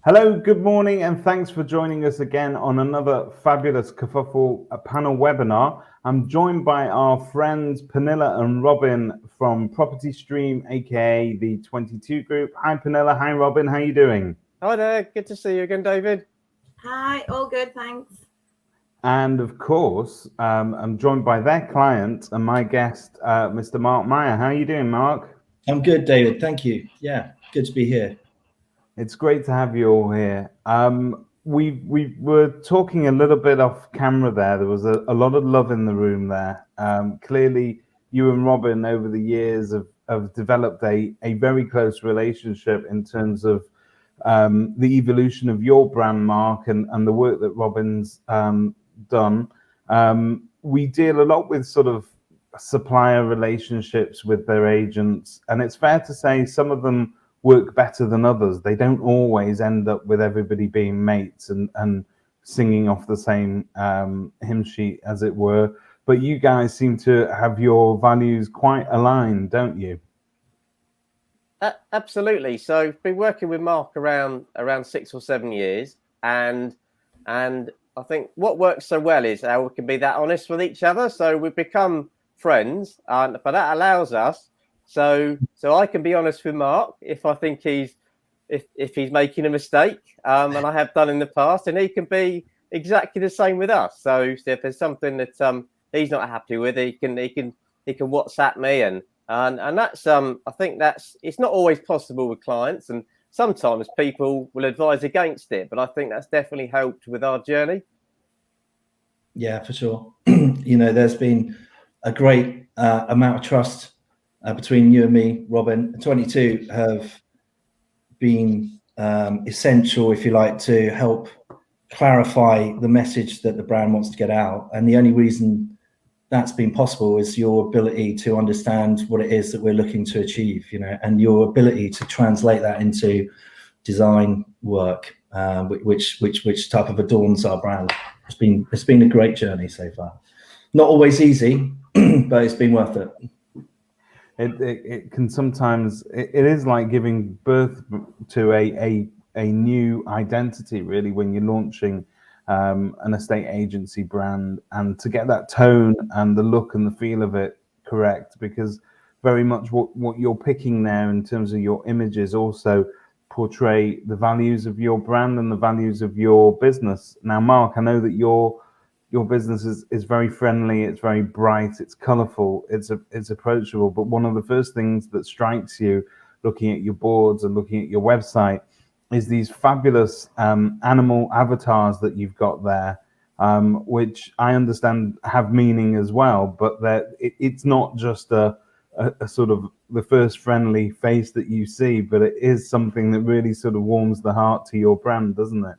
Hello, good morning, and thanks for joining us again on another fabulous Kerfuffle panel webinar. I'm joined by our friends Pernilla and Robin from PropertyStream, aka the 22 Group. Hi Pernilla, hi Robin, how are you doing? Hi there, good to see you again, David. Hi, all good, thanks. And of course, I'm joined by their client and my guest, Mr. Mark Meyer. How are you doing, Mark? I'm good, David. Thank you. Yeah, good to be here. It's great to have you all here. We were talking a little bit off camera there. There was a lot of love in the room there. Clearly, you and Robin over the years have developed a very close relationship in terms of the evolution of your brand, Mark, and the work that Robin's done. We deal a lot with sort of supplier relationships with their agents, and it's fair to say some of them work better than others. They don't always end up with everybody being mates and singing off the same hymn sheet, as it were. But you guys seem to have your values quite aligned, don't you? Absolutely. So I've been working with Mark around 6 or 7 years, and I think what works so well is how we can be that honest with each other. So we've become friends, but that allows us. So I can be honest with Mark if I think he's making a mistake, and I have done in the past, and he can be exactly the same with us. So if there's something that he's not happy with, he can WhatsApp me, and that's I think it's not always possible with clients, and sometimes people will advise against it, but I think that's definitely helped with our journey. Yeah, for sure. There's been a great amount of trust between you and me, Robin. 22 have been essential, if you like, to help clarify the message that the brand wants to get out. And the only reason that's been possible is your ability to understand what it is that we're looking to achieve, and your ability to translate that into design work, which type of adorns our brand. It's been a great journey so far. Not always easy, but it's been worth it. It can sometimes, it is like giving birth to a new identity, really, when you're launching an estate agency brand, and to get that tone and the look and the feel of it correct, because very much what you're picking there in terms of your images also portray the values of your brand and the values of your business. Now, Mark, I know that your business is very friendly, it's very bright, it's colorful, it's approachable, but one of the first things that strikes you looking at your boards and looking at your website is these fabulous animal avatars that you've got there, which I understand have meaning as well, but that it's not just a sort of the first friendly face that you see, but it is something that really sort of warms the heart to your brand, doesn't it?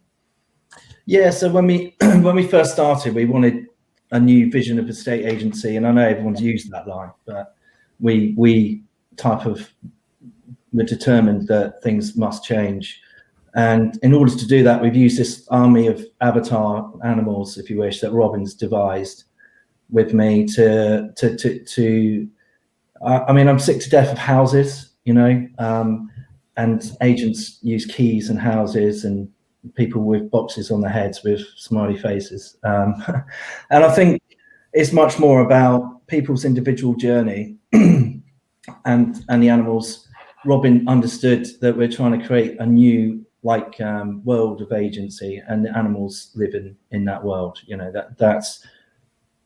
Yeah, so when we first started, we wanted a new vision of estate agency, and I know everyone's used that line, but we were determined that things must change. And in order to do that, we've used this army of avatar animals, if you wish, that Robin's devised with me to I mean, I'm sick to death of houses, and agents use keys and houses, and people with boxes on their heads with smiley faces. And I think it's much more about people's individual journey and the animals. Robin understood that we're trying to create a new world of agency, and the animals live in that world. That's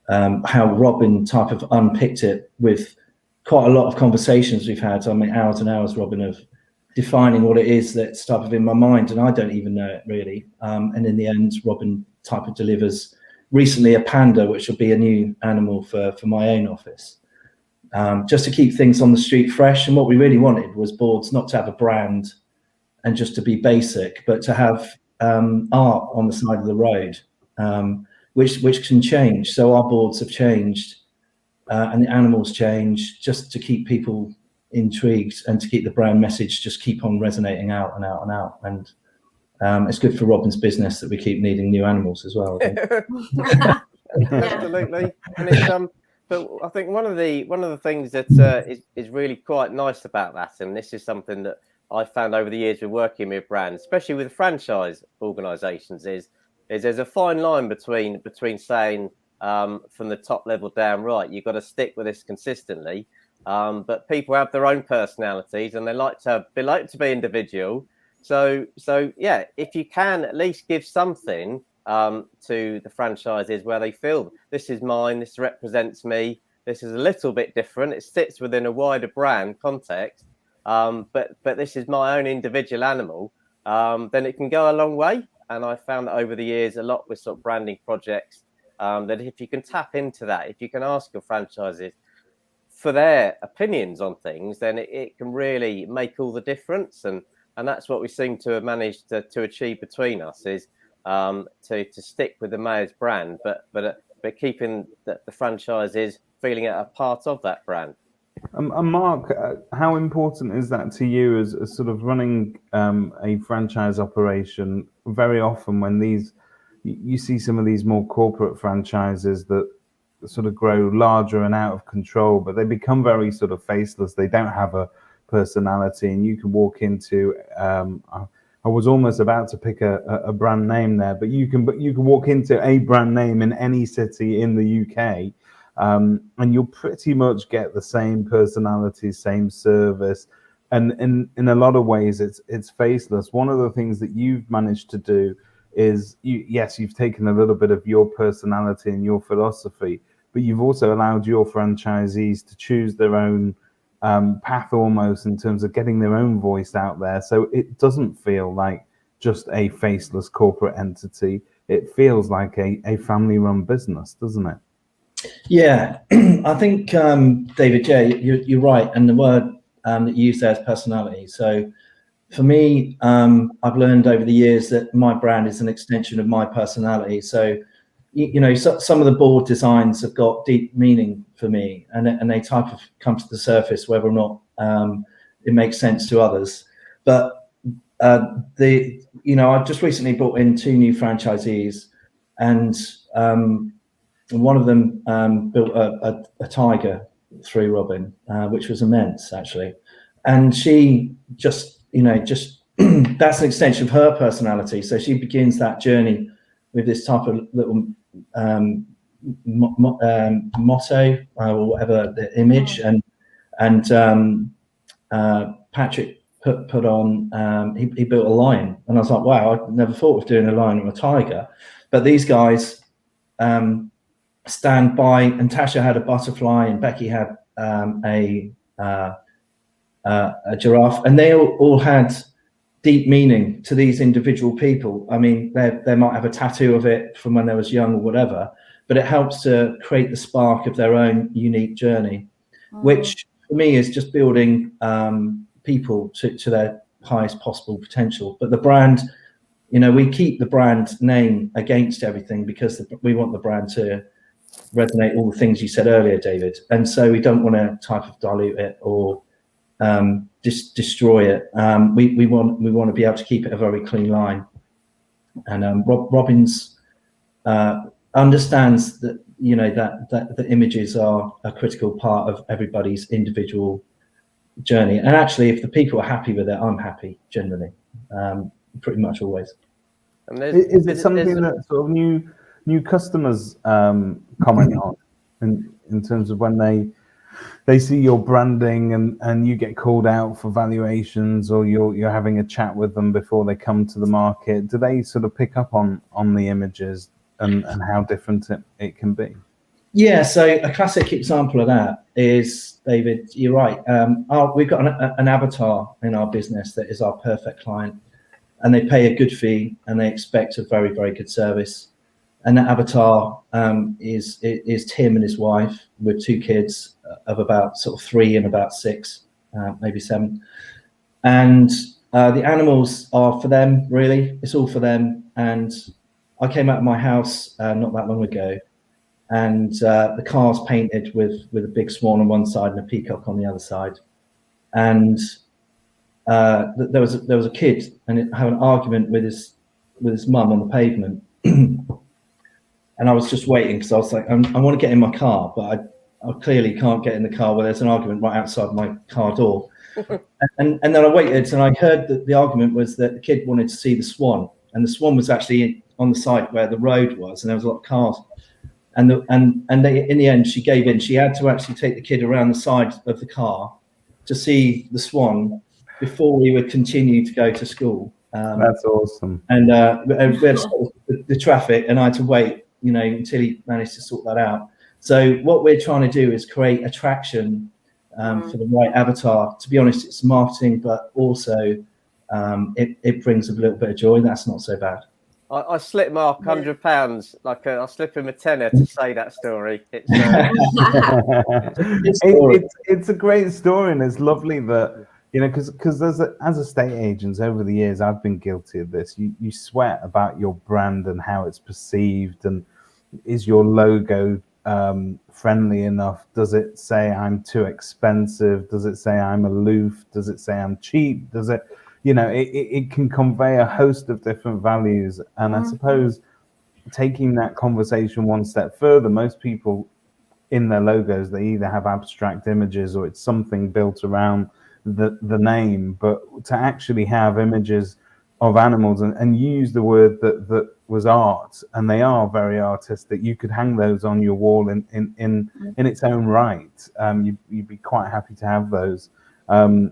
how Robin type of unpicked it with quite a lot of conversations we've had. I mean, hours and hours, Robin, of defining what it is that's type of in my mind, and I don't even know it really. And in the end, Robin type of delivers recently a panda, which will be a new animal for my own office, just to keep things on the street fresh. And what we really wanted was boards not to have a brand and just to be basic, but to have art on the side of the road, which can change. So our boards have changed, and the animals change, just to keep people intrigued and to keep the brand message just keep on resonating out and out and out. And it's good for Robin's business that we keep needing new animals as well. Absolutely. And it's but I think one of the things that is really quite nice about that, and this is something that I found over the years with working with brands, especially with franchise organisations, is there's a fine line between saying from the top level down, right, you've got to stick with this consistently. But people have their own personalities and they like to be individual. So yeah, if you can at least give something to the franchises where they feel this is mine, this represents me, this is a little bit different, it sits within a wider brand context, but this is my own individual animal, then it can go a long way. And I found that over the years a lot with sort of branding projects, that if you can tap into that, if you can ask your franchises for their opinions on things, then it can really make all the difference. And that's what we seem to have managed to achieve between us, is to stick with the Mayors brand, but keeping the franchises feeling a part of that brand. And Mark, how important is that to you as sort of running a franchise operation? Very often when you see some of these more corporate franchises that sort of grow larger and out of control, but they become very sort of faceless. They don't have a personality, and you can walk into I was almost about to pick a brand name there, but you can walk into a brand name in any city in the UK, and you'll pretty much get the same personality, same service, and in a lot of ways it's faceless. One of the things that you've managed to do is you've taken a little bit of your personality and your philosophy, but you've also allowed your franchisees to choose their own path almost, in terms of getting their own voice out there. So it doesn't feel like just a faceless corporate entity. It feels like a family-run business, doesn't it? Yeah, I think, David, you're right. And the word that you used there is personality. So for me, I've learned over the years that my brand is an extension of my personality. So, some of the board designs have got deep meaning for me, and they type of come to the surface whether or not it makes sense to others. But I've just recently brought in 2 new franchisees, and one of them built a tiger through Robin, which was immense actually, and she just that's an extension of her personality. So she begins that journey with this type of little motto or whatever, the image, and Patrick put on, he built a lion, and I was like, wow, I never thought of doing a lion or a tiger. But these guys stand by, and Tasha had a butterfly, and Becky had a giraffe, and they all had deep meaning to these individual people. I mean, they might have a tattoo of it from when they was young or whatever, but it helps to create the spark of their own unique journey, which for me is just building people to their highest possible potential. But the brand, we keep the brand name against everything, because we want the brand to resonate all the things you said earlier, David. And so we don't want to type of dilute it or just destroy it. We want to be able to keep it a very clean line. And Robbins understands that that the images are a critical part of everybody's individual journey. And actually, if the people are happy with it, I'm happy generally, pretty much always. And is it something that sort of new customers comment on in terms of when they see your branding and you get called out for valuations, or you're having a chat with them before they come to the market? Do they sort of pick up on the images and how different it can be? Yeah, so a classic example of that is, David, you're right. We've got an avatar in our business that is our perfect client, and they pay a good fee and they expect a very, very good service. And that avatar is Tim and his wife with 2 kids of about sort of 3 and about 6, maybe 7. And the animals are for them, really. It's all for them. And I came out of my house not that long ago, and the car's painted with a big swan on one side and a peacock on the other side. And there was a kid and had an argument with his mum on the pavement. And I was just waiting, because I was like, I want to get in my car, but I clearly can't get in the car where there's an argument right outside my car door. And then I waited, and I heard that the argument was that the kid wanted to see the swan, and the swan was actually on the side where the road was, and there was a lot of cars. And in the end, she gave in. She had to actually take the kid around the side of the car to see the swan before we would continue to go to school. That's awesome. And we had the traffic, and I had to wait, until he managed to sort that out. So what we're trying to do is create attraction for the right avatar. To be honest, it's marketing, but also it brings a little bit of joy. That's not so bad. I slip Mark £100, like I slip him a tenner to say that story. It's a great story, and it's lovely that because as estate agents over the years, I've been guilty of this. You sweat about your brand and how it's perceived, and is your logo friendly enough? Does it say I'm too expensive? Does it say I'm aloof? Does it say I'm cheap? Does it? It can convey a host of different values. And I suppose taking that conversation one step further, most people in their logos, they either have abstract images or it's something built around the name. But to actually have images of animals and use the word that was art, and they are very artistic, you could hang those on your wall in its own right. You'd be quite happy to have those. And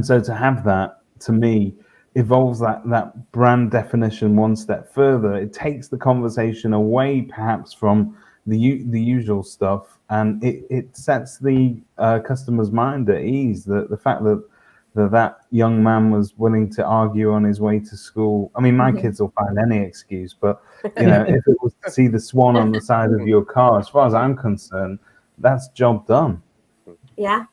so to have that, to me, evolves that brand definition one step further. It takes the conversation away perhaps from the usual stuff, and it sets the customer's mind at ease. The fact that young man was willing to argue on his way to school. I mean, my kids will find any excuse, but if it was to see the swan on the side of your car, as far as I'm concerned, that's job done. Yeah.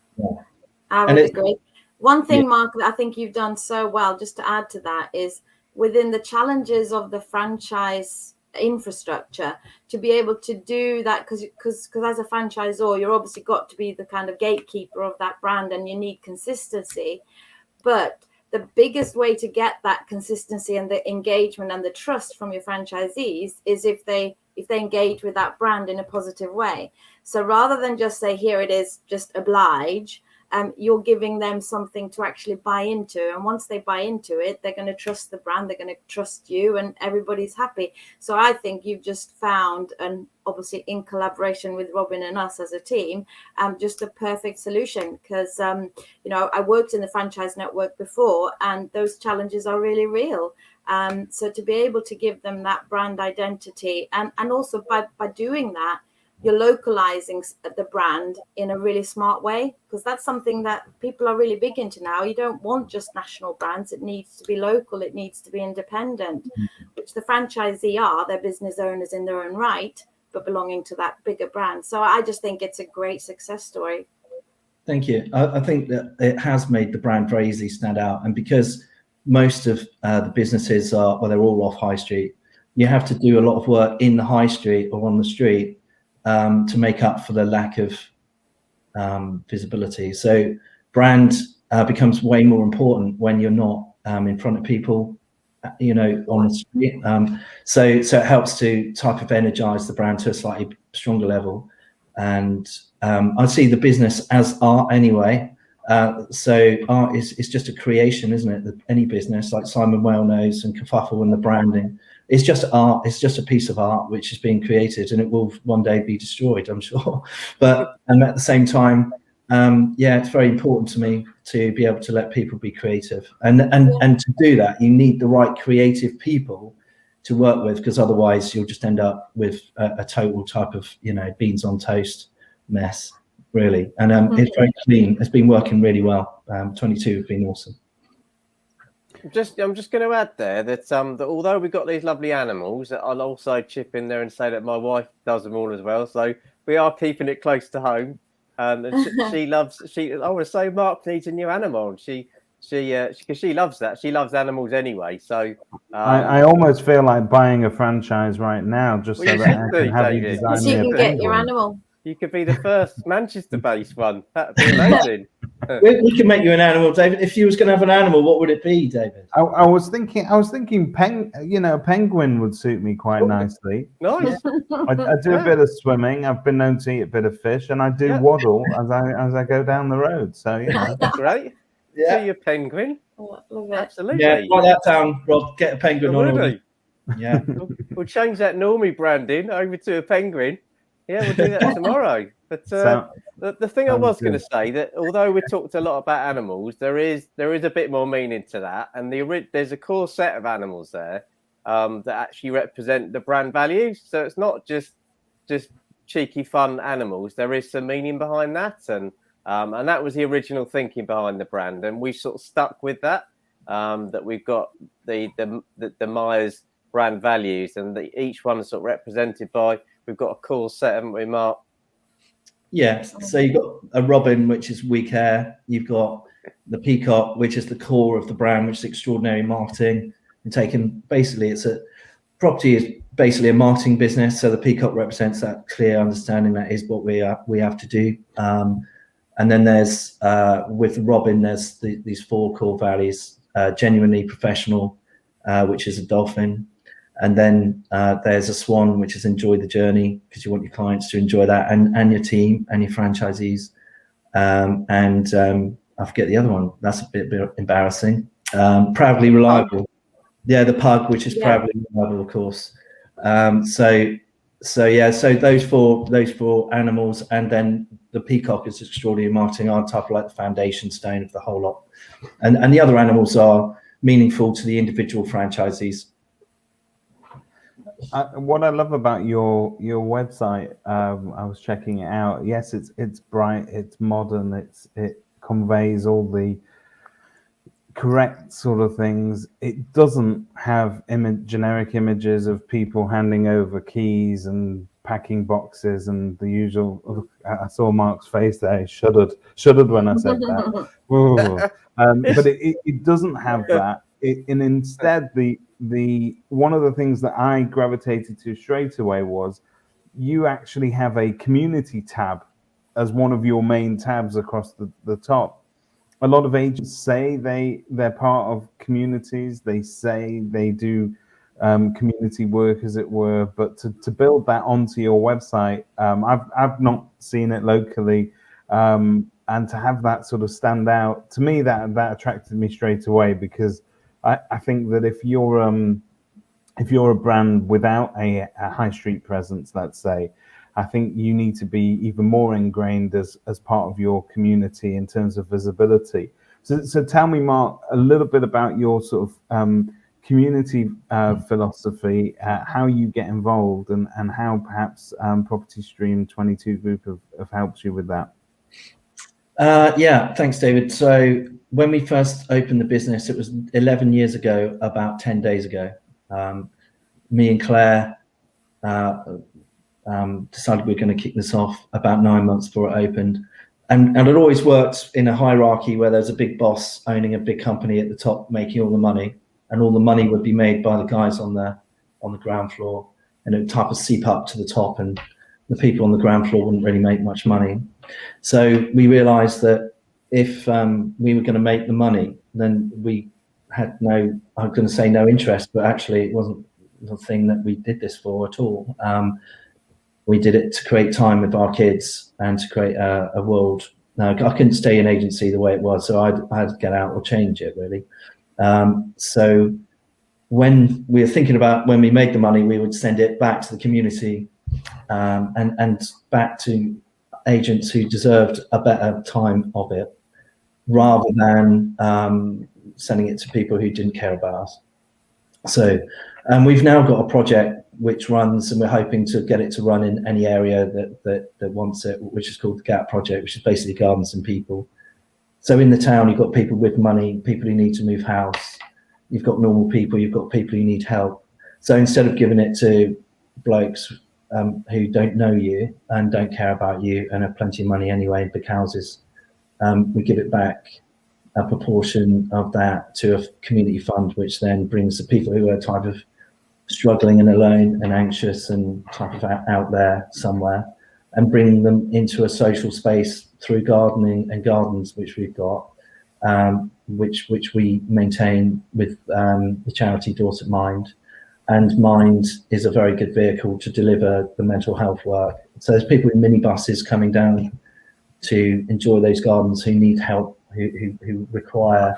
I would agree. One thing, Mark, that I think you've done so well, just to add to that, is within the challenges of the franchise infrastructure, to be able to do that, because as a franchisor, you're obviously got to be the kind of gatekeeper of that brand, and you need consistency. But the biggest way to get that consistency and the engagement and the trust from your franchisees is if they engage with that brand in a positive way. So rather than just say, here it is, just oblige, you're giving them something to actually buy into. And once they buy into it, they're going to trust the brand, they're going to trust you, and everybody's happy. So I think you've just found, and obviously in collaboration with Robin and us as a team, just a perfect solution. Because, I worked in the franchise network before, and those challenges are really real. So to be able to give them that brand identity, and also by doing that, you're localizing the brand in a really smart way, because that's something that people are really big into now. You don't want just national brands. It needs to be local. It needs to be independent, which the franchisee are. They're business owners in their own right, but belonging to that bigger brand. So I just think it's a great success story. Thank you. I think that it has made the brand very easily stand out. And because most of the businesses they're all off high street, you have to do a lot of work in the high street or on the street to make up for the lack of visibility. So brand becomes way more important when you're not in front of people, on the street. So it helps to type of energize the brand to a slightly stronger level. And I see the business as art anyway. So art is just a creation, isn't it? Any business, like Simon well knows, and Kerfuffle and the branding, it's just art. It's just a piece of art which is being created, and it will one day be destroyed, I'm sure. But at the same time, it's very important to me to be able to let people be creative, and to do that, you need the right creative people to work with, because otherwise you'll just end up with a total type of beans on toast mess, really. And it's very clean. It's been working really well. 22 have been awesome. I'm just going to add there that although we've got these lovely animals, I'll also chip in there and say that my wife does them all as well. So we are keeping it close to home. And she loves. I want to say Mark needs a new animal. Because she loves that. She loves animals anyway. So I almost feel like buying a franchise right now, just so that I can have you design me a penguin. Get your animal. You could be the first Manchester-based one. That'd be amazing. We can make you an animal, David. If you was going to have an animal, what would it be, David? I was thinking, a penguin would suit me quite nicely. Nice. I do a bit of swimming. I've been known to eat a bit of fish, and I do waddle as I go down the road. So that's great. See your penguin. Oh, love it. Absolutely. Yeah, write that down, Rob. Get a penguin on order. Already. Yeah. We'll change that normie branding over to a penguin. Yeah, we'll do that tomorrow. But the thing I was going to say, that although we talked a lot about animals, there is a bit more meaning to that, and there's a core set of animals there that actually represent the brand values. So it's not just cheeky fun animals. There is some meaning behind that, and that was the original thinking behind the brand, and we've sort of stuck with that. That we've got the Myers brand values, and each one is sort of represented by. We've got a core set, haven't we, Mark? Yeah. So you've got a robin, which is we care. You've got the peacock, which is the core of the brand, which is extraordinary marketing. And taken basically, property is basically a marketing business. So the peacock represents that clear understanding that is what we have to do. And then there's with robin, there's these 4 core values: genuinely professional, which is a dolphin. And then there's a swan, which is enjoy the journey, because you want your clients to enjoy that, and your team and your franchisees. I forget the other one. That's a bit embarrassing. Proudly reliable. Yeah, the pug, which is proudly reliable, of course. So those four animals, and then the peacock is extraordinary marketing, are type of like the foundation stone of the whole lot. And the other animals are meaningful to the individual franchisees. What I love about your website, I was checking it out. Yes, it's bright, it's modern, it conveys all the correct sort of things. It doesn't have generic images of people handing over keys and packing boxes and the usual. I saw Mark's face there. He shuddered when I said that. But it doesn't have that. And instead, the one of the things that I gravitated to straight away was you actually have a community tab as one of your main tabs across the top. A lot of agents say they're part of communities. They say they do community work, as it were. But to build that onto your website, I've not seen it locally. And to have that sort of stand out, to me, that attracted me straight away, because I think that if you're a brand without a high street presence, let's say, I think you need to be even more ingrained as part of your community in terms of visibility. So tell me, Mark, a little bit about your sort of community philosophy, how you get involved, and how perhaps PropertyStream 22 Group have helped you with that. Yeah, thanks, David. So when we first opened the business, it was 11 years ago, about 10 days ago. Me and Claire decided we were going to kick this off about 9 months before it opened. And it always works in a hierarchy where there's a big boss owning a big company at the top, making all the money, and all the money would be made by the guys on the ground floor, and it would type of seep up to the top, and the people on the ground floor wouldn't really make much money. So we realized that if we were going to make the money, then we had no interest, but actually it wasn't the thing that we did this for at all. We did it to create time with our kids and to create a world. Now, I couldn't stay in agency the way it was, so I had to get out or change it, really. So when we were thinking about when we made the money, we would send it back to the community and back to agents who deserved a better time of it, rather than sending it to people who didn't care about us. So we've now got a project which runs, and we're hoping to get it to run in any area that wants it, which is called the GAP project, which is basically gardens and people. So in the town, you've got people with money, people who need to move house. You've got normal people, you've got people who need help. So instead of giving it to blokes who don't know you and don't care about you and have plenty of money anyway in big houses, we give it back a proportion of that to a community fund, which then brings the people who are type of struggling and alone and anxious and type of out there somewhere, and bring them into a social space through gardening and gardens, which we've got, which we maintain with the charity Dorset Mind. And Mind is a very good vehicle to deliver the mental health work. So there's people in minibuses coming down to enjoy those gardens who need help who require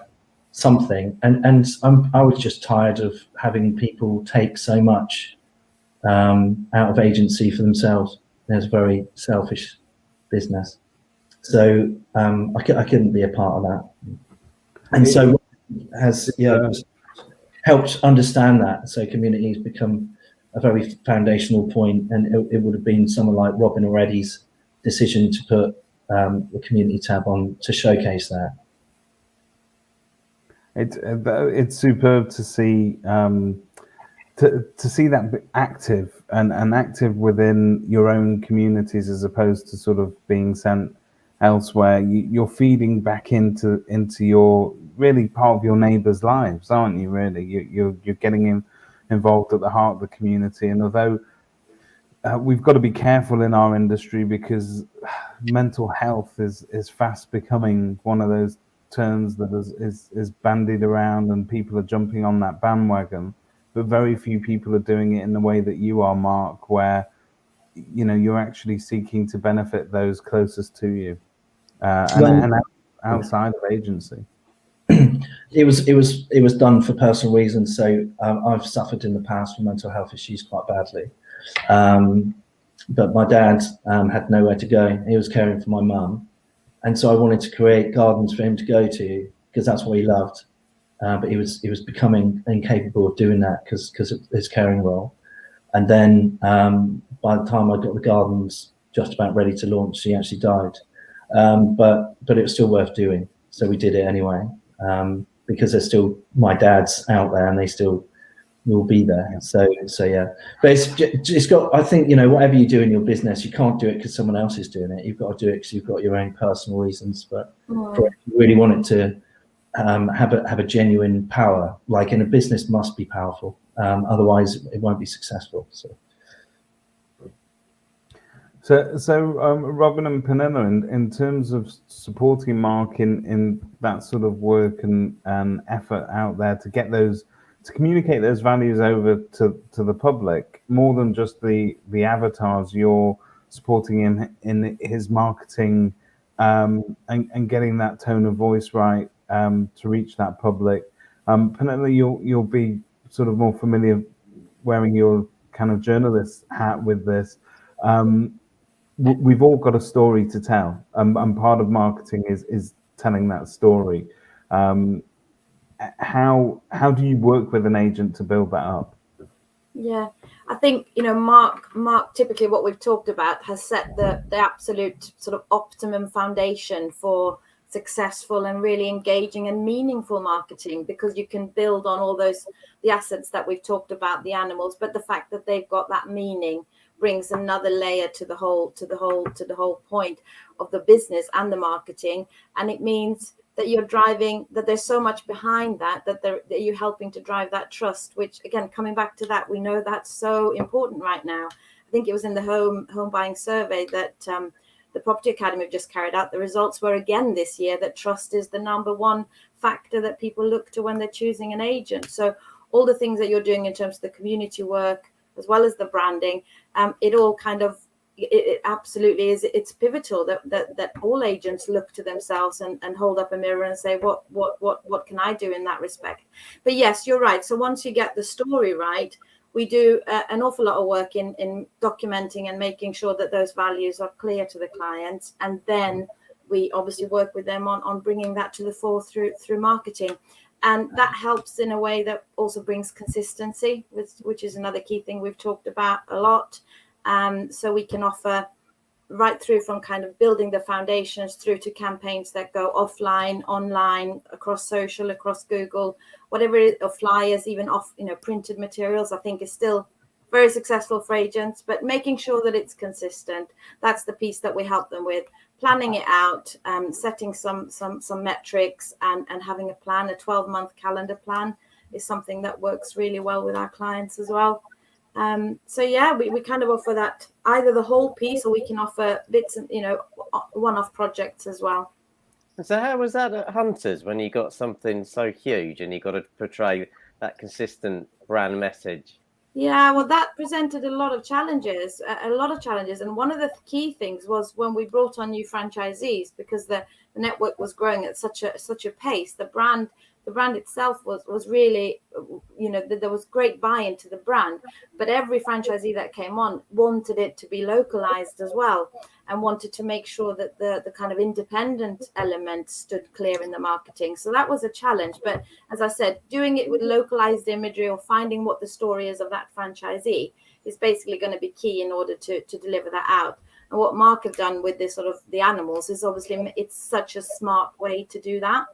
something, and I was just tired of having people take so much out of agency for themselves. It's a very selfish business, so I couldn't be a part of that, and so has helped understand that. So community has become a very foundational point, and it would have been someone like Robin or Eddie's decision to put the community tab on to showcase that. It's superb to see to see that active and active within your own communities, as opposed to sort of being sent elsewhere. You're feeding back into your really part of your neighbours' lives, aren't you? Really, you're getting involved at the heart of the community. And although we've got to be careful in our industry, because mental health is fast becoming one of those terms that is bandied around, and people are jumping on that bandwagon, but very few people are doing it in the way that you are, Mark, where you're actually seeking to benefit those closest to you, and outside of agency. It was done for personal reasons. So I've suffered in the past from mental health issues quite badly, but my dad had nowhere to go. He was caring for my mum, and so I wanted to create gardens for him to go to, because that's what he loved. But he was becoming incapable of doing that because of his caring role. And then by the time I got the gardens just about ready to launch, he actually died. But it was still worth doing, so we did it anyway, because there's still my dad's out there, and they still will be there. So yeah, but it's got, I think, whatever you do in your business, you can't do it because someone else is doing it. You've got to do it because you've got your own personal reasons. But if you really want it to have a genuine power, like in a business, must be powerful. Otherwise, it won't be successful. So Robin and Pernilla, in terms of supporting Mark in that sort of work and effort out there to communicate those values over to the public, more than just the avatars, you're supporting him in his marketing and getting that tone of voice right to reach that public. Pernilla, you'll be sort of more familiar wearing your kind of journalist hat with this. We've all got a story to tell, and part of marketing is telling that story. How do you work with an agent to build that up? Yeah, I think Mark typically, what we've talked about, has set the absolute sort of optimum foundation for successful and really engaging and meaningful marketing, because you can build on all the assets that we've talked about, the animals, but the fact that they've got that meaning brings another layer to the whole point of the business and the marketing. And it means that you're driving, that there's so much behind that you're helping to drive that trust, which, again, coming back to that, we know that's so important right now. I think it was in the home buying survey that the Property Academy have just carried out. The results were again this year that trust is the number one factor that people look to when they're choosing an agent. So all the things that you're doing in terms of the community work, as well as the branding, it all kind of, it absolutely is. It's pivotal that all agents look to themselves and hold up a mirror and say, what can I do in that respect? But yes, you're right. So once you get the story right, we do an awful lot of work in documenting and making sure that those values are clear to the clients, and then we obviously work with them on bringing that to the fore through marketing. And that helps in a way that also brings consistency, which is another key thing we've talked about a lot. So we can offer right through from kind of building the foundations through to campaigns that go offline, online, across social, across Google, whatever it is, or flyers, even off, printed materials, I think is still very successful for agents. But making sure that it's consistent, that's the piece that we help them with. Planning it out, setting some metrics, and having a plan, a 12-month calendar plan is something that works really well with our clients as well. So yeah, we kind of offer that, either the whole piece, or we can offer bits and one-off projects as well. So how was that at Hunters when you got something so huge and you got to portray that consistent brand message? Yeah, well, that presented a lot of challenges. And one of the key things was when we brought on new franchisees, because the the network was growing at such a pace. The brand itself was really, there was great buy-in to the brand, but every franchisee that came on wanted it to be localized as well, and wanted to make sure that the kind of independent element stood clear in the marketing. So that was a challenge. But as I said, doing it with localized imagery or finding what the story is of that franchisee is basically going to be key in order to deliver that out. And what Mark have done with this sort of the animals is obviously it's such a smart way to do that.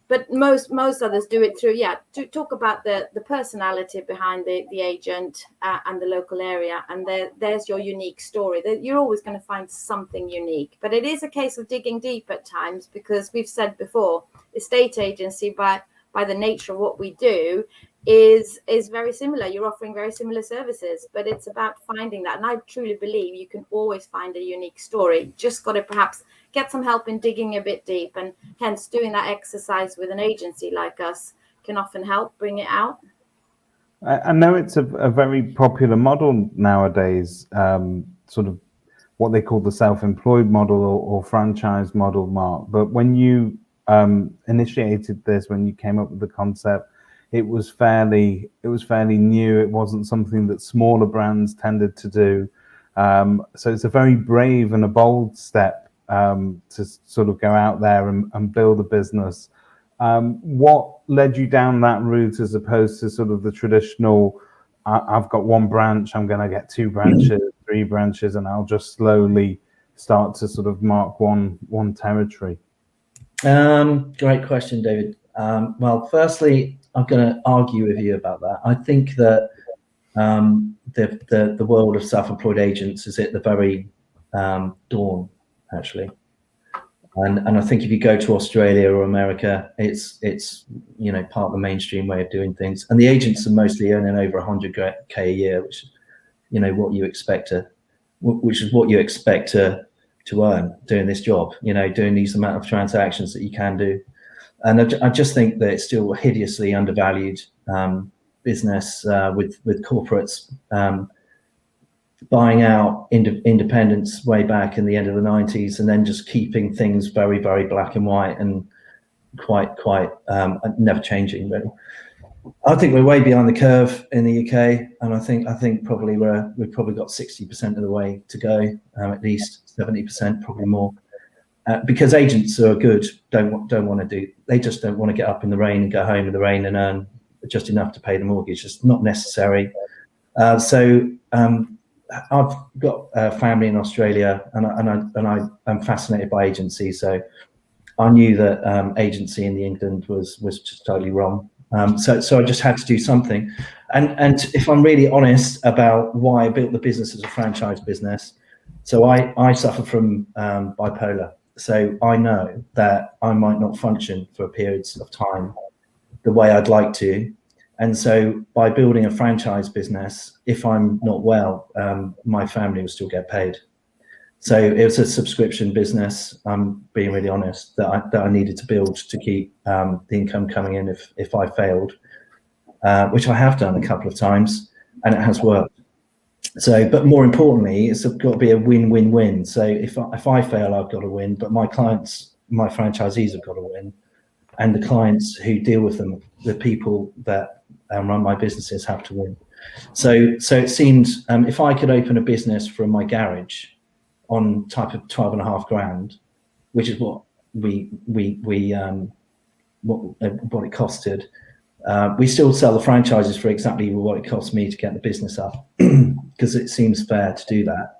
But most others do it through, to talk about the personality behind the agent and the local area. And there's your unique story. You're always going to find something unique. But it is a case of digging deep at times, because we've said before, estate agency, by the nature of what we do, is very similar. You're offering very similar services, but it's about finding that. And I truly believe you can always find a unique story. Just got to perhaps get some help in digging a bit deep, and hence doing that exercise with an agency like us can often help bring it out. I know it's a very popular model nowadays, sort of what they call the self-employed model or franchise model, Mark. But when you initiated this, when you came up with the concept, it was fairly new. It wasn't something that smaller brands tended to do. So it's a very brave and a bold step to sort of go out there and build a business. What led you down that route as opposed to sort of the traditional, I've got one branch, I'm going to get 2 branches, 3 branches, and I'll just slowly start to sort of mark one territory? Great question, David. Well, firstly, I'm going to argue with you about that. I think that the world of self-employed agents is at the very dawn, actually. And I think if you go to Australia or America, it's part of the mainstream way of doing things. And the agents are mostly earning over 100K a year, which is what you expect to earn doing this job. Doing these amount of transactions that you can do. And I just think that it's still a hideously undervalued business with corporates buying out independents way back in the end of the 90s, and then just keeping things very, very black and white and quite never changing, really. I think we're way behind the curve in the UK, and I think probably we've probably got 60% of the way to go, at least 70%, probably more. Because agents who are good they just don't want to get up in the rain and go home in the rain and earn just enough to pay the mortgage. It's not necessary. So I've got a family in Australia, and I'm fascinated by agency. So I knew that agency in England was just totally wrong. So I just had to do something. And if I'm really honest about why I built the business as a franchise business, so I suffer from bipolar. So I know that I might not function for periods of time the way I'd like to. And so by building a franchise business, if I'm not well, my family will still get paid. So it was a subscription business, I'm being really honest, that I needed to build to keep the income coming in if I failed, which I have done a couple of times, and it has worked. So, but more importantly, it's got to be a win-win-win. So if I fail, I've got to win, but my clients, my franchisees have got to win, and the clients who deal with them, the people that run my businesses, have to win. So it seemed if I could open a business from my garage on type of 12.5 grand, which is what what it costed. We still sell the franchises for exactly what it cost me to get the business up, because it seems fair to do that.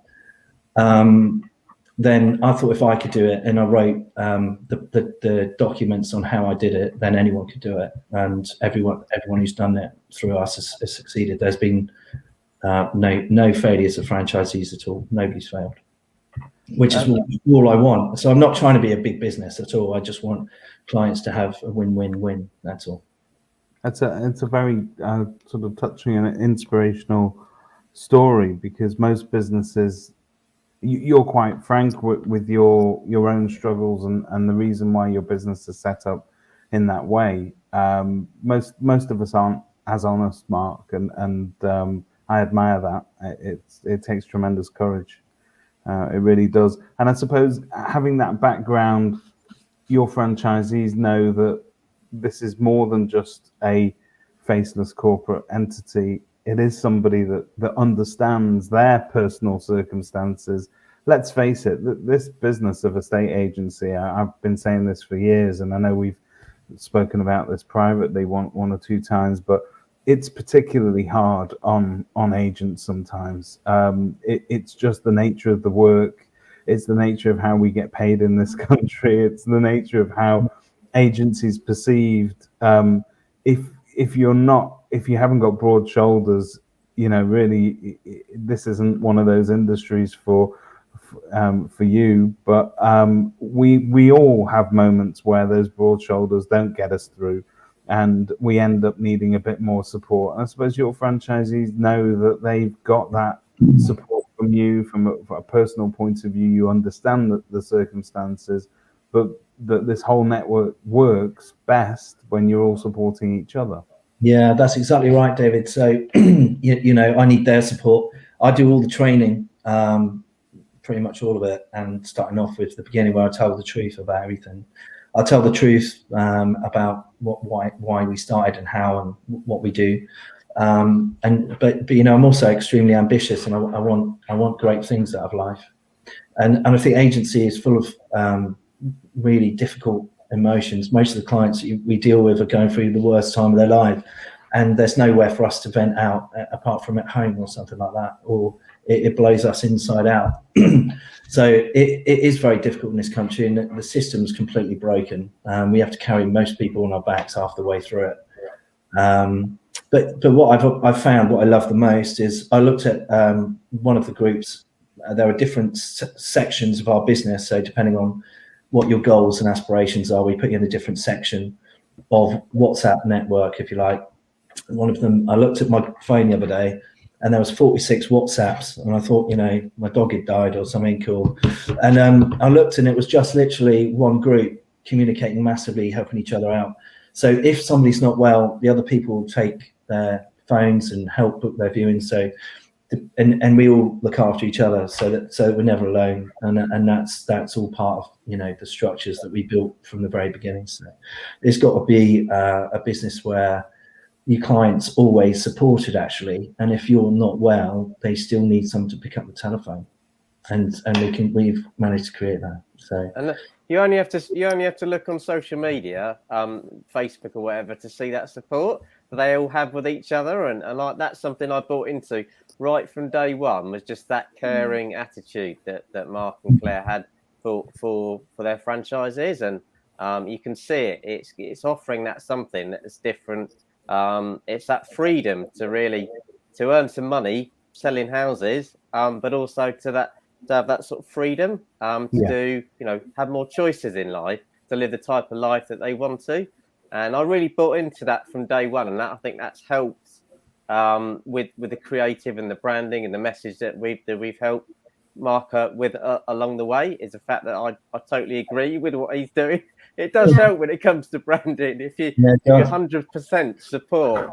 Then I thought if I could do it, and I wrote the documents on how I did it, then anyone could do it, and everyone who's done it through us has succeeded. There's been no failures of franchisees at all. Nobody's failed, which is all I want. So I'm not trying to be a big business at all. I just want clients to have a win-win-win. That's all. It's a very sort of touching and inspirational story, because most businesses, you're quite frank with your own struggles and the reason why your business is set up in that way. Most of us aren't as honest, Mark, and I admire that. It takes tremendous courage. It really does. And I suppose having that background your franchisees know that this is more than just a faceless corporate entity. It is somebody that understands their personal circumstances. Let's face it, this business of estate agency, I've been saying this for years, and I know we've spoken about this privately one or two times, but it's particularly hard on agents sometimes. It's just the nature of the work. It's the nature of how we get paid in this country. It's the nature of how agencies perceived. If you haven't got broad shoulders, really, this isn't one of those industries for you. But we all have moments where those broad shoulders don't get us through, and we end up needing a bit more support. And I suppose your franchisees know that they've got that support from you from a personal point of view. You understand the circumstances, but that this whole network works best when you're all supporting each other. Yeah, that's exactly right, David. So, I need their support. I do all the training, pretty much all of it, and starting off with the beginning where I tell the truth about everything. I'll tell the truth about why we started and how and what we do. But I'm also extremely ambitious, and I want great things out of life. And I think agency is full of really difficult emotions. Most of the clients we deal with are going through the worst time of their life, and there's nowhere for us to vent out apart from at home or something like that, or it blows us inside out. So it is very difficult in this country, and the system's completely broken. We have to carry most people on our backs half the way through it. But what I've found, what I love the most is I looked at one of the groups. There are different sections of our business, so depending on what your goals and aspirations are, we put you in a different section of WhatsApp network, if you like. One of them, I looked at my phone the other day, and there was 46 WhatsApps, and I thought, my dog had died or something cool. And I looked, and it was just literally one group communicating massively, helping each other out. So if somebody's not well, the other people will take their phones and help book their viewing. So, and we all look after each other, so we're never alone. And that's all part of the structures that we built from the very beginning. So it's got to be a business where your clients always supported, actually, and if you're not well, they still need someone to pick up the telephone, and we've managed to create that. So and you only have to look on social media, Facebook or whatever, to see that support that they all have with each other, and like that's something I bought into right from day one, was just that caring attitude that Mark and Claire had for their franchises, and you can see it's offering that something that's different. It's that freedom to earn some money selling houses, but also to have that sort of freedom to have more choices in life, to live the type of life that they want to. And I really bought into that from day one, and I think that's helped with the creative and the branding and the message that we've helped Mark with along the way. Is the fact that I totally agree with what he's doing. It does help when it comes to branding. If you 100% support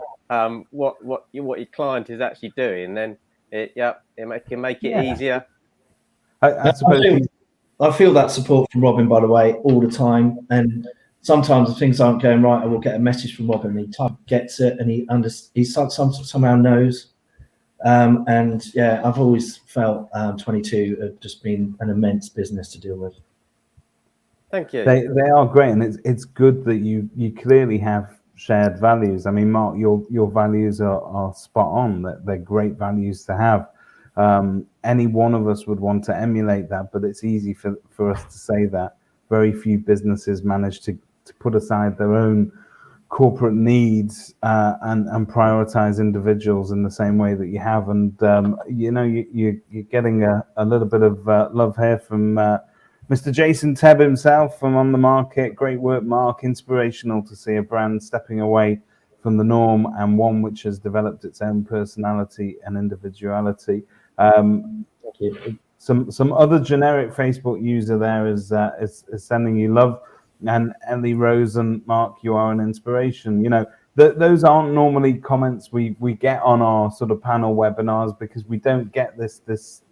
what your client is actually doing, then it can make it easier. I suppose I feel that support from Robin, by the way, all the time. And sometimes if things aren't going right, I will get a message from Robin. He gets it, and he somehow knows. And yeah, I've always felt 22 have just been an immense business to deal with. Thank you. They are great, and it's good that you clearly have shared values. I mean, Mark, your values are spot on. That they're great values to have. Any one of us would want to emulate that, but it's easy for us to say that. Very few businesses manage to put aside their own corporate needs and prioritize individuals in the same way that you have. And you're getting a little bit of love here from Mr. Jason Tebb himself from On the Market. Great work, Mark. Inspirational to see a brand stepping away from the norm, and one which has developed its own personality and individuality. Some other generic Facebook user there is sending you love, and Ellie Rose and Mark, you are an inspiration. Those aren't normally comments we get on our sort of panel webinars, because we don't get this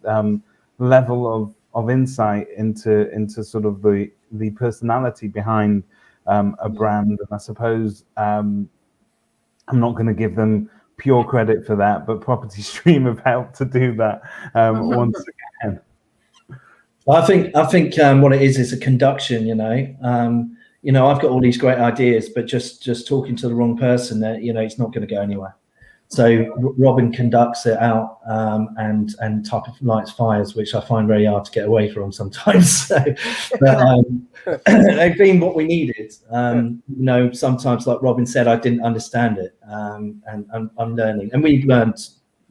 level of insight into sort of the personality behind a brand. And I suppose I'm not going to give them pure credit for that, but PropertyStream have helped to do that once again. I think what it is a conduction. I've got all these great ideas, but just talking to the wrong person, it's not going to go anywhere. So Robin conducts it out and type of lights fires, which I find very hard to get away from sometimes. But they've been what we needed. Sometimes, like Robin said, I didn't understand it, and I'm learning. And we've learned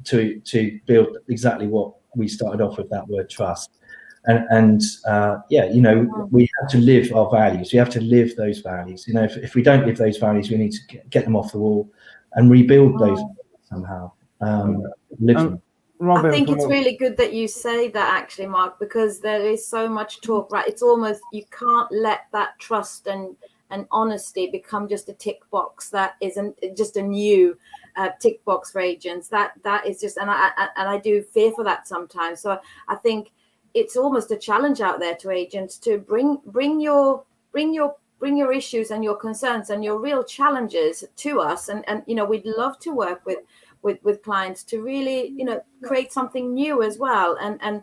to build exactly what we started off with, that word trust. And we have to live our values. We have to live those values. If we don't live those values, we need to get them off the wall and rebuild those somehow. Robin, I think it's really good that you say that, actually, Mark, because there is so much talk, right? It's almost, you can't let that trust and honesty become just a tick box that isn't just a new tick box for agents. That is just, and I do fear for that sometimes. So I think it's almost a challenge out there to agents to bring your issues and your concerns and your real challenges to us, and we'd love to work with clients to really create something new as well, and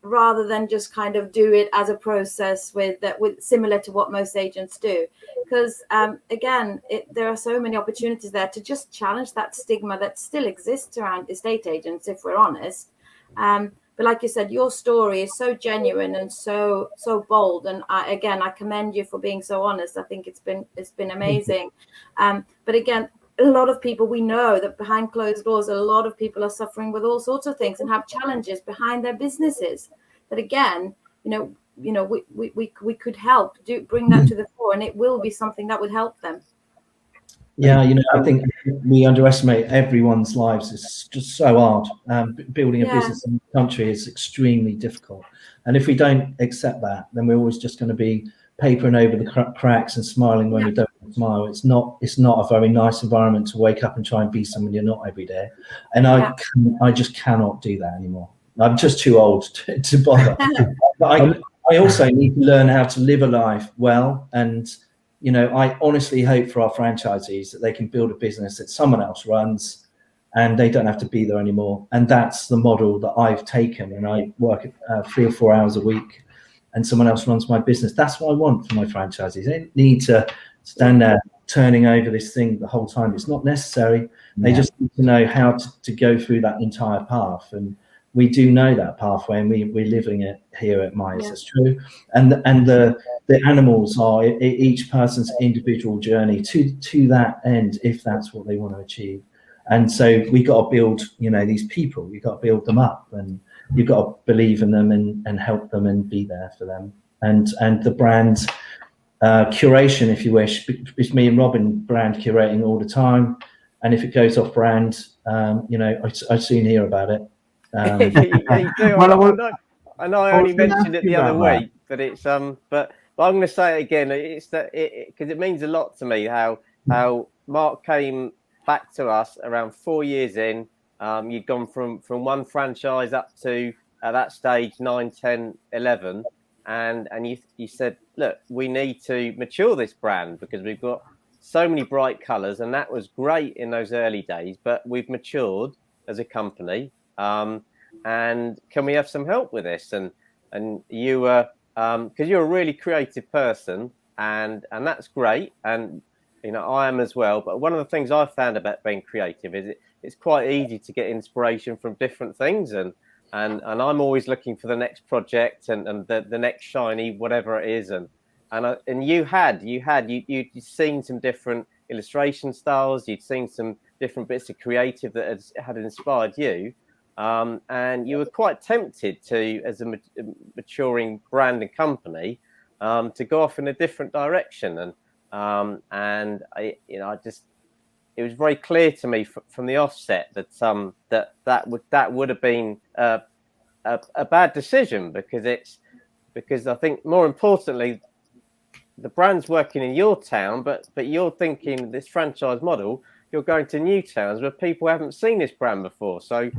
rather than just kind of do it as a process with similar to what most agents do, because again, there are so many opportunities there to just challenge that stigma that still exists around estate agents, if we're honest. But like you said, your story is so genuine and so bold, and I commend you for being so honest. I think it's been amazing. But again, a lot of people, we know that behind closed doors, a lot of people are suffering with all sorts of things and have challenges behind their businesses. That again, we could help bring that to the fore, and it will be something that would help them. Yeah, I think we underestimate everyone's lives. It's just so hard. Building a business in the country is extremely difficult. And if we don't accept that, then we're always just going to be papering over the cracks and smiling when we don't smile. It's not a very nice environment to wake up and try and be someone you're not every day. And I just cannot do that anymore. I'm just too old to bother. But I also need to learn how to live a life well, and I honestly hope for our franchisees that they can build a business that someone else runs and they don't have to be there anymore. And that's the model that I've taken. And I work 3 or 4 hours a week and someone else runs my business. That's what I want for my franchisees. They don't need to stand there turning over this thing the whole time. It's not necessary. They just need to know how to go through that entire path. And we do know that pathway, and we're living it here at Myers. It's true. And the animals are each person's individual journey to that end, if that's what they want to achieve. And so we got to build, these people. We got to build them up, and you've got to believe in them and help them and be there for them. And the brand curation, if you wish, it's me and Robin brand curating all the time. And if it goes off brand, I soon hear about it. You do. I know I only mentioned it the other week, but it's but I'm going to say it again. It's that because it means a lot to me how Mark came back to us around 4 years in. You'd gone from one franchise up to at that stage 9, 10, 11, and you said, look, we need to mature this brand because we've got so many bright colours, and that was great in those early days, but we've matured as a company. And can we have some help with this? And you were because you're a really creative person, and that's great, and I am as well. But one of the things I've found about being creative is it's quite easy to get inspiration from different things, and I'm always looking for the next project and the next shiny whatever it is, and you'd seen some different illustration styles, you'd seen some different bits of creative that had inspired you. And you were quite tempted to, as a maturing brand and company, to go off in a different direction. And it was very clear to me from the offset that that would have been a bad decision, because I think more importantly, the brand's working in your town, but you're thinking this franchise model, you're going to new towns where people haven't seen this brand before. So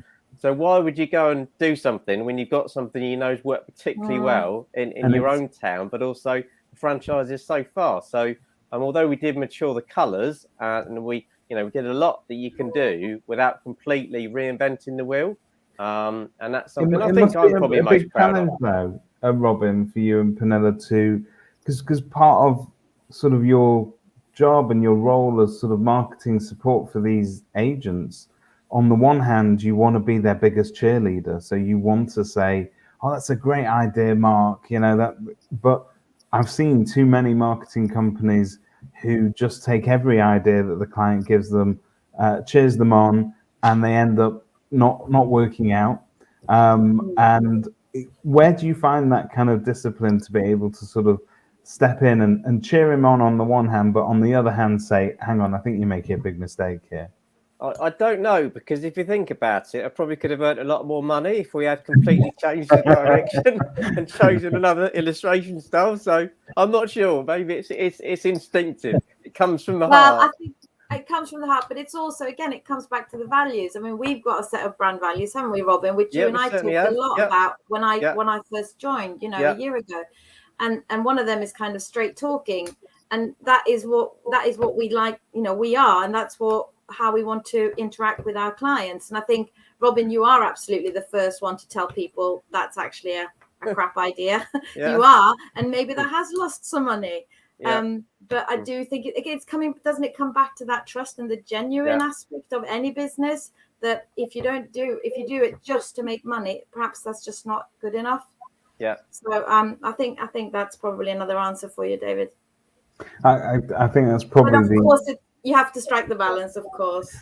So why would you go and do something when you've got something you know's worked particularly well in your own town, but also the franchise is so far. So although we did mature the colours and we did a lot that you can do without completely reinventing the wheel. And that's something I think I'm probably most proud of. Though, Robin, for you and Penella too, because part of sort of your job and your role as sort of marketing support for these agents, on the one hand, you want to be their biggest cheerleader. So you want to say, oh, that's a great idea, Mark, that, but I've seen too many marketing companies who just take every idea that the client gives them, cheers them on, and they end up not working out. And where do you find that kind of discipline to be able to sort of step in and cheer him on the one hand, but on the other hand say, hang on, I think you're making a big mistake here? I don't know, because if you think about it, I probably could have earned a lot more money if we had completely changed the direction and chosen another illustration style. So I'm not sure. Maybe it's instinctive. It comes from the heart. Well, I think it comes from the heart, but it's also, again, it comes back to the values. I mean, we've got a set of brand values, haven't we, Robin? Which you and I talked a lot about when I first joined, a year ago. And one of them is kind of straight talking, and that is what we like. We are, and that's how we want to interact with our clients. And I think, Robin, you are absolutely the first one to tell people that's actually a crap idea. You are, and maybe that has lost some money. But I do think doesn't it come back to that trust and the genuine aspect of any business, that if you do it just to make money, perhaps that's just not good enough. Yeah. So I think that's probably another answer for you, David. I think that's probably but of course you have to strike the balance, of course.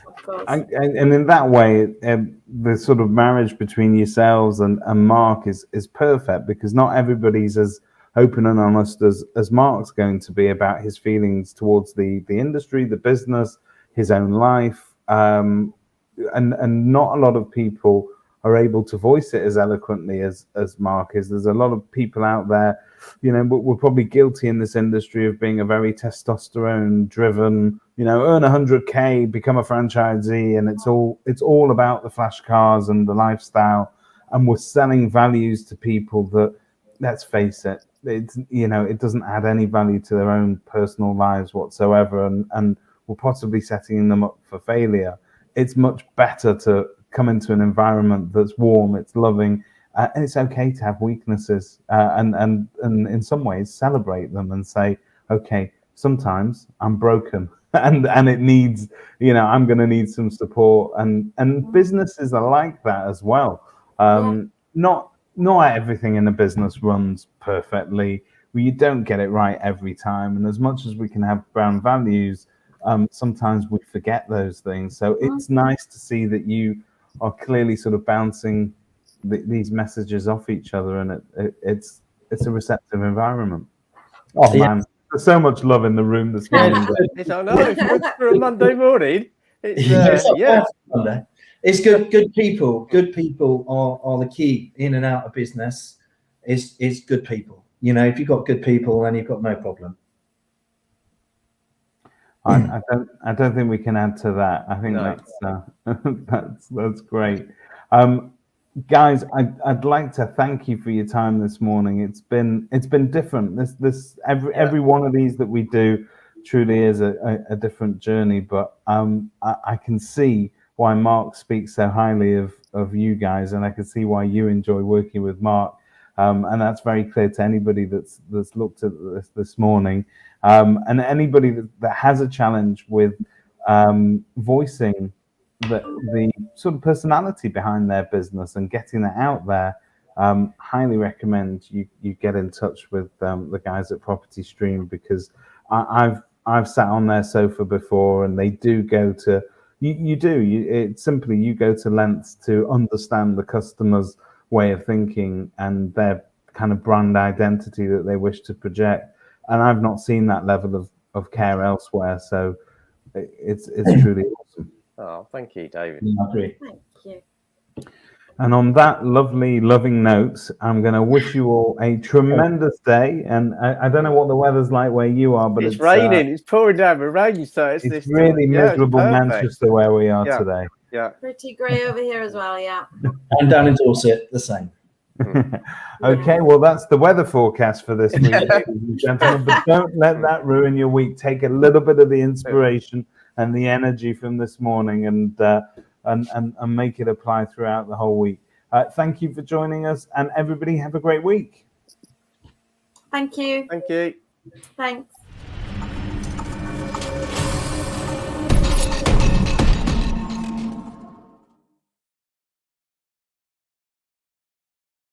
And in that way, the sort of marriage between yourselves and Mark is perfect, because not everybody's as open and honest as Mark's going to be about his feelings towards the industry, the business, his own life, and not a lot of people are able to voice it as eloquently as Mark is. There's a lot of people out there, we're probably guilty in this industry of being a very testosterone driven, earn 100K, become a franchisee, and it's all about the flash cars and the lifestyle, and we're selling values to people that, let's face it, it doesn't add any value to their own personal lives whatsoever, and we're possibly setting them up for failure. It's much better to come into an environment that's warm, it's loving, and it's okay to have weaknesses, and in some ways celebrate them and say, okay, sometimes I'm broken and it needs, I'm going to need some support, and businesses are like that as well. Not everything in a business runs perfectly. You don't get it right every time, and as much as we can have brand values, sometimes we forget those things. So it's nice to see that you are clearly sort of bouncing these messages off each other, and it's a receptive environment. Oh man, there's so much love in the room this morning. I know, for a Monday morning. It's good people. Good people are the key in and out of business. Is good people. If you've got good people, then you've got no problem. I don't think we can add to that. I think that's great. Guys, I'd like to thank you for your time this morning. It's been different. Every one of these that we do truly is a different journey. But I can see why Mark speaks so highly of you guys, and I can see why you enjoy working with Mark. And that's very clear to anybody that's looked at this morning. And anybody that has a challenge with voicing the sort of personality behind their business and getting that out there, highly recommend you get in touch with the guys at PropertyStream, because I've sat on their sofa before, and they do go to you go to lengths to understand the customer's way of thinking and their kind of brand identity that they wish to project. And I've not seen that level of care elsewhere. So it's truly awesome. Oh, thank you, David. I agree. Thank you. And on that lovely, loving note, I'm going to wish you all a tremendous day. And I don't know what the weather's like where you are, but it's raining. It's pouring down with rain. So it's really miserable it's Manchester where we are today. Yeah. Pretty grey over here as well. Yeah. And down in Dorset, the same. Okay, well, that's the weather forecast for this week, ladies and gentlemen. But don't let that ruin your week. Take a little bit of the inspiration and the energy from this morning and make it apply throughout the whole week. Thank you for joining us, and everybody have a great week. Thank you. Thank you. Thanks.